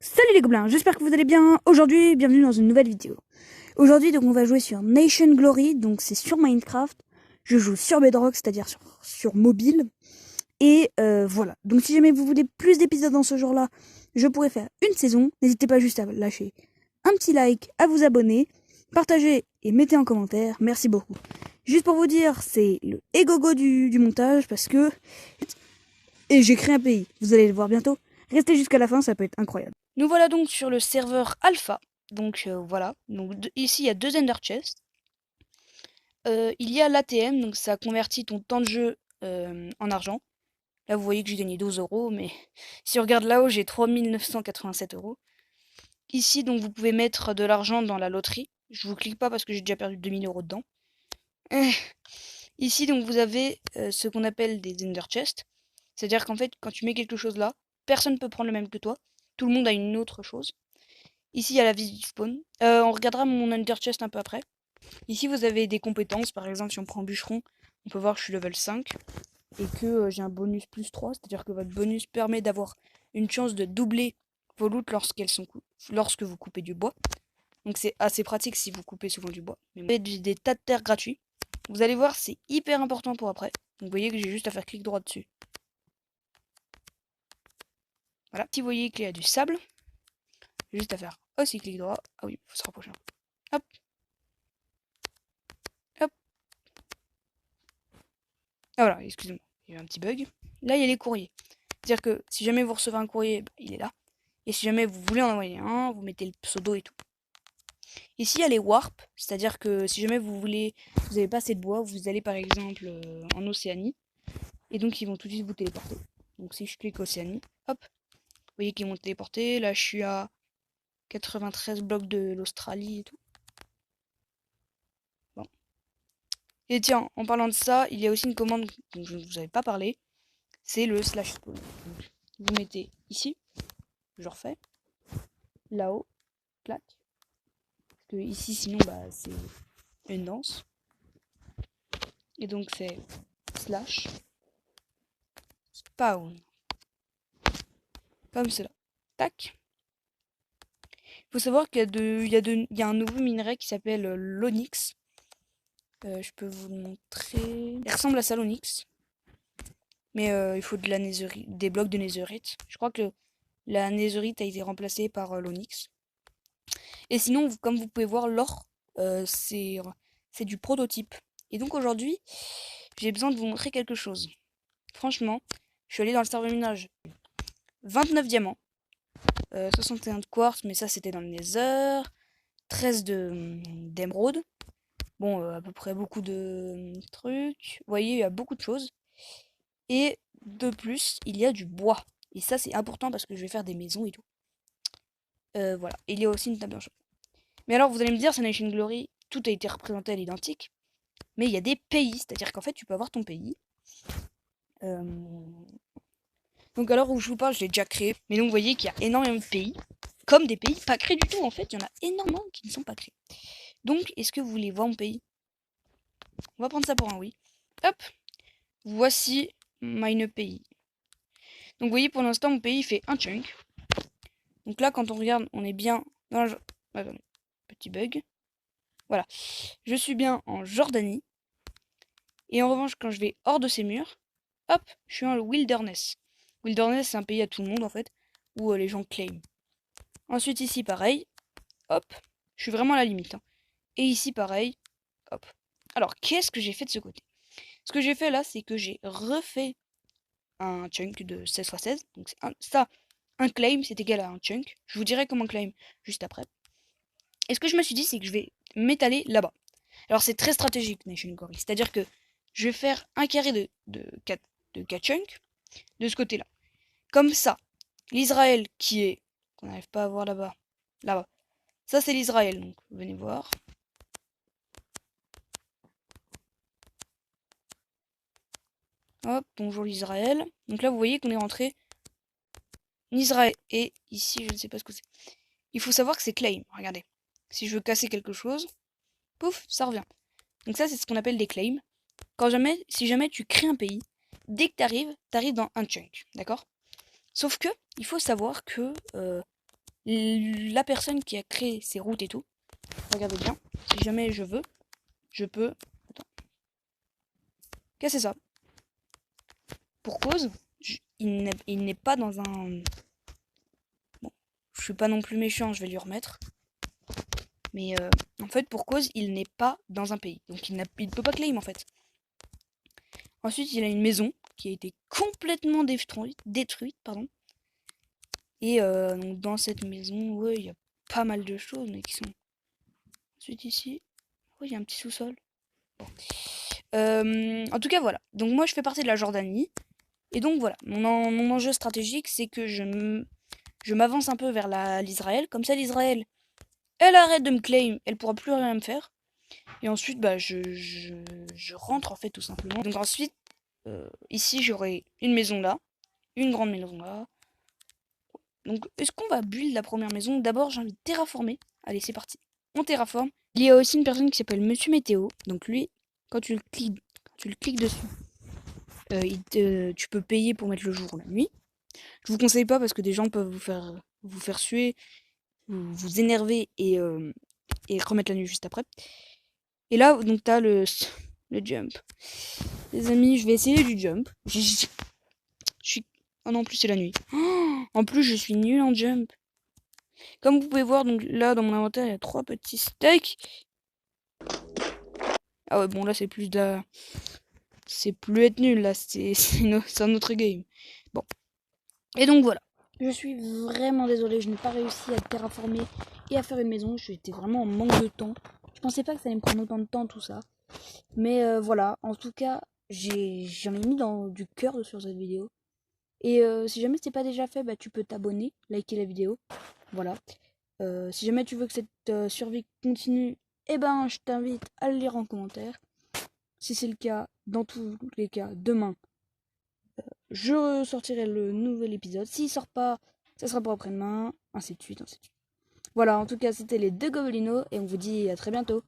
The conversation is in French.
Salut les gobelins, j'espère que vous allez bien. Aujourd'hui, bienvenue dans une nouvelle vidéo. Aujourd'hui, donc on va jouer sur Nation Glory, donc c'est sur Minecraft. Je joue sur Bedrock, c'est-à-dire sur mobile. Et voilà. Donc si jamais vous voulez plus d'épisodes dans ce genre-là, je pourrais faire une saison. N'hésitez pas juste à lâcher un petit like, à vous abonner, partager et mettez en commentaire. Merci beaucoup. Juste pour vous dire, c'est le égogo du montage parce que... Et j'ai créé un pays, vous allez le voir bientôt. Restez jusqu'à la fin, ça peut être incroyable. Nous voilà donc sur le serveur alpha. Donc voilà. Donc ici il y a deux Ender Chests. Il y a l'ATM, donc ça convertit ton temps de jeu en argent. Là vous voyez que j'ai gagné 12 euros, mais si on regarde là-haut j'ai 3987 euros. Ici donc vous pouvez mettre de l'argent dans la loterie. Je vous clique pas parce que j'ai déjà perdu 2000 euros dedans. Ici donc vous avez ce qu'on appelle des Ender Chests. C'est-à-dire qu'en fait quand tu mets quelque chose là, personne ne peut prendre le même que toi. Tout le monde a une autre chose. Ici, il y a la visite spawn. On regardera mon Ender Chest un peu après. Ici, vous avez des compétences. Par exemple, si on prend bûcheron, on peut voir que je suis level 5 et que j'ai un bonus plus 3. C'est-à-dire que votre bonus permet d'avoir une chance de doubler vos loots lorsque vous coupez du bois. Donc c'est assez pratique si vous coupez souvent du bois. Mais vous avez des tas de terres gratuits. Vous allez voir, c'est hyper important pour après. Donc vous voyez que j'ai juste à faire clic droit dessus. Voilà. Si vous voyez qu'il y a du sable, juste à faire aussi clic droit. Ah oui, faut se rapprocher. Hop. Hop. Ah voilà, excusez-moi, il y a eu un petit bug. Là, il y a les courriers. C'est-à-dire que si jamais vous recevez un courrier, bah, il est là. Et si jamais vous voulez en envoyer un, vous mettez le pseudo et tout. Ici, il y a les warp. C'est-à-dire que si jamais vous n'avez pas assez de bois, vous allez par exemple en Océanie. Et donc, ils vont tout de suite vous téléporter. Donc, si je clique Océanie, hop, vous voyez qu'ils vont téléporter. Là, je suis à 93 blocs de l'Australie et tout. Bon. Et tiens, en parlant de ça, il y a aussi une commande dont je ne vous avais pas parlé. C'est le slash spawn. Donc, vous mettez ici, je refais, là-haut, clac. Parce que ici, sinon, bah, c'est une danse. Et donc, c'est slash spawn. Comme cela. Tac. Il faut savoir qu'il y a un nouveau minerai qui s'appelle l'onyx. Je peux vous le montrer. Il ressemble à ça, l'onyx. Mais il faut des blocs de netherite. Je crois que la netherite a été remplacée par l'onyx. Et sinon, comme vous pouvez voir, l'or, c'est du prototype. Et donc aujourd'hui, j'ai besoin de vous montrer quelque chose. Franchement, je suis allé dans le serveur minage. 29 diamants, 61 de quartz, mais ça c'était dans le nether. 13 d'émeraude. Bon, à peu près beaucoup de trucs. Vous voyez, il y a beaucoup de choses. Et de plus, il y a du bois. Et ça, c'est important parce que je vais faire des maisons et tout. Voilà. Et il y a aussi une table d'enchantement. Mais alors, vous allez me dire, c'est Nation Glory, tout a été représenté à l'identique. Mais il y a des pays, c'est-à-dire qu'en fait, tu peux avoir ton pays. Euh, Donc alors où je vous parle, je l'ai déjà créé. Mais donc vous voyez qu'il y a énormément de pays, comme des pays pas créés du tout en fait. Il y en a énormément qui ne sont pas créés. Donc est-ce que vous voulez voir mon pays? On va prendre ça pour un oui. Hop, voici my pays. Donc vous voyez pour l'instant mon pays fait un chunk. Donc là quand on regarde, on est bien dans la... Attendez, petit bug. Voilà, je suis bien en Jordanie. Et en revanche quand je vais hors de ces murs, hop, je suis en wilderness. Wilderness c'est un pays à tout le monde en fait, où les gens claim. Ensuite ici pareil, hop, je suis vraiment à la limite. Hein. Et ici pareil, hop. Alors qu'est-ce que j'ai fait de ce côté? Ce que j'ai fait là, c'est que j'ai refait un chunk de 16x16. Donc ça, un claim, c'est égal à un chunk. Je vous dirai comment claim juste après. Et ce que je me suis dit, c'est que je vais m'étaler là-bas. Alors c'est très stratégique, Nation Gory. C'est-à-dire que je vais faire un carré de 4 chunks de ce côté-là. Comme ça, l'Israël qui est... qu'on n'arrive pas à voir là-bas. Là-bas. Ça c'est l'Israël, donc venez voir. Hop, bonjour l'Israël. Donc là, vous voyez qu'on est rentré en Israël. Et ici, je ne sais pas ce que c'est. Il faut savoir que c'est claim. Regardez. Si je veux casser quelque chose, pouf, ça revient. Donc ça, c'est ce qu'on appelle des claims. Si jamais tu crées un pays, dès que t'arrives dans un chunk. D'accord? Sauf que, il faut savoir que la personne qui a créé ces routes et tout, regardez bien, si jamais je peux, attends, casser ça. Pour cause, il n'est pas dans un... Bon, je suis pas non plus méchant, je vais lui remettre. Mais en fait, pour cause, il n'est pas dans un pays. Donc il ne peut pas claim en fait. Ensuite, il a une maison qui a été complètement détruite, pardon. Et donc dans cette maison, ouais, il y a pas mal de choses, mais qui sont... Ensuite ici, ouais, il y a un petit sous-sol. Bon. En tout cas, voilà. Donc moi, je fais partie de la Jordanie. Et donc voilà, mon enjeu stratégique, c'est que je m'avance un peu vers l'Israël. Comme ça, l'Israël, elle arrête de me claim, elle pourra plus rien me faire. Et ensuite, bah, je rentre en fait tout simplement. Donc ensuite, ici, j'aurai une maison là, une grande maison là. Donc, est-ce qu'on va build la première maison? D'abord, j'ai envie de terraformer. Allez, c'est parti. On terraforme. Il y a aussi une personne qui s'appelle Monsieur Météo. Donc lui, quand tu le cliques dessus, tu peux payer pour mettre le jour ou la nuit. Je vous conseille pas parce que des gens peuvent vous faire suer, vous énerver et remettre la nuit juste après. Et là, donc t'as le jump. Les amis, je vais essayer du jump. Je suis... Oh non, en plus c'est la nuit. Oh, en plus, je suis nul en jump. Comme vous pouvez voir, donc là, dans mon inventaire, il y a 3 petits steaks. Ah ouais, bon, là, c'est plus de la... C'est plus être nul, là, c'est un autre game. Bon. Et donc, voilà. Je suis vraiment désolée, je n'ai pas réussi à terraformer et à faire une maison. J'étais vraiment en manque de temps. Je pensais pas que ça allait me prendre autant de temps, tout ça. Mais voilà, en tout cas, j'en ai mis dans du cœur sur cette vidéo. Et si jamais c'est pas déjà fait, bah, tu peux t'abonner, liker la vidéo. Voilà. Si jamais tu veux que cette survie continue, eh ben, je t'invite à le lire en commentaire. Si c'est le cas, dans tous les cas, demain, je sortirai le nouvel épisode. S'il sort pas, ça sera pour après-demain, ainsi de suite, ainsi de suite. Voilà, en tout cas, c'était les deux Gobelinos, et on vous dit à très bientôt.